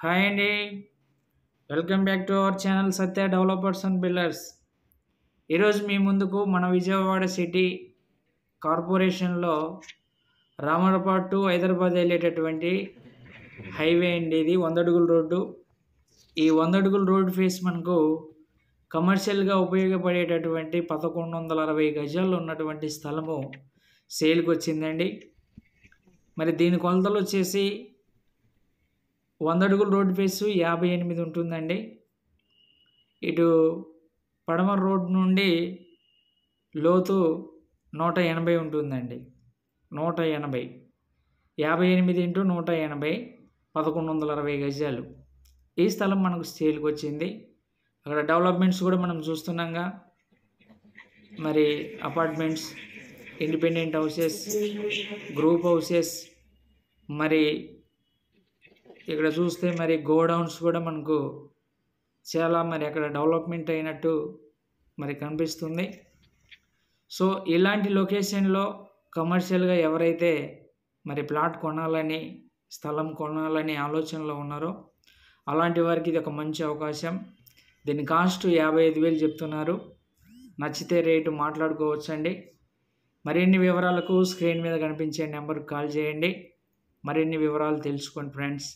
Hi అండి. Welcome back to our channel Satya developers and builders. ఈరోజు మీ ముందుకు మన విజయవాడ సిటీ కార్పొరేషన్లో రామరపాడ్ టు హైదరాబాద్ వెళ్ళేటటువంటి హైవే అండి. ఇది 100 అడుగుల రోడ్డు. ఈ 100 అడుగుల రోడ్డు ఫేస్ మనకు కమర్షియల్గా ఉపయోగపడేటటువంటి 1160 గజాల్లో ఉన్నటువంటి స్థలము సేల్కి వచ్చిందండి. మరి దీని కొలతలు వచ్చేసి 100 అడుగుల రోడ్డు ఫేసు 58 ఉంటుందండి. ఇటు పడమర రోడ్ నుండి లోతు 180 ఉంటుందండి. 180 58 ఇంటూ 180 1160 గజాలు. ఈ స్థలం మనకు సేల్కి వచ్చింది. అక్కడ డెవలప్మెంట్స్ కూడా మనం చూస్తున్నాంగా. మరి apartments, independent houses, group houses, మరి ఇక్కడ చూస్తే మరి గోడౌన్స్ కూడా మనకు చాలా మరి అక్కడ డెవలప్మెంట్ అయినట్టు మరి కనిపిస్తుంది. సో ఇలాంటి లొకేషన్లో కమర్షియల్గా ఎవరైతే మరి ప్లాట్ కొనాలని, స్థలం కొనాలని ఆలోచనలో ఉన్నారో అలాంటి వారికి ఇది ఒక మంచి అవకాశం. దీని కాస్ట్ 55,000 చెప్తున్నారు. నచ్చితే రేటు మాట్లాడుకోవచ్చండి. మరిన్ని వివరాలకు స్క్రీన్ మీద కనిపించే నెంబర్కి కాల్ చేయండి. మరిన్ని వివరాలు తెలుసుకోండి ఫ్రెండ్స్.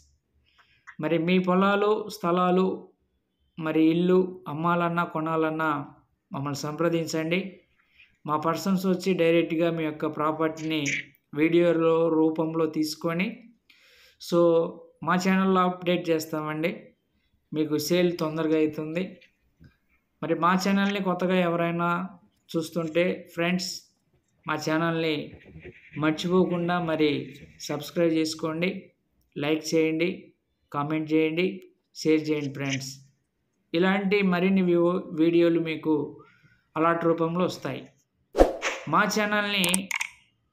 మరి మీ పొలాలు, స్థలాలు, మరి ఇల్లు అమ్మాలన్నా కొనాలన్నా మమ్మల్ని సంప్రదించండి. మా పర్సన్స్ వచ్చి డైరెక్ట్గా మీ యొక్క ప్రాపర్టీని వీడియోలో రూపంలో తీసుకొని సో మా ఛానల్లో అప్డేట్ చేస్తామండి. మీకు సేల్ తొందరగా అవుతుంది. మరి మా ఛానల్ని కొత్తగా ఎవరైనా చూస్తుంటే ఫ్రెండ్స్ మా ఛానల్ని మర్చిపోకుండా మరి సబ్స్క్రైబ్ చేసుకోండి, లైక్ చేయండి, కామెంట్ చేయండి, షేర్ చేయండి ఫ్రెండ్స్. ఇలాంటి మరిన్ని వీడియోలు మీకు అలాట్ రూపంలో వస్తాయి. మా ఛానల్ని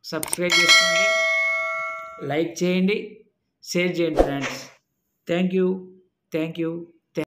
సబ్స్క్రైబ్ చేసుకోండి, లైక్ చేయండి, షేర్ చేయండి ఫ్రెండ్స్. Thank you.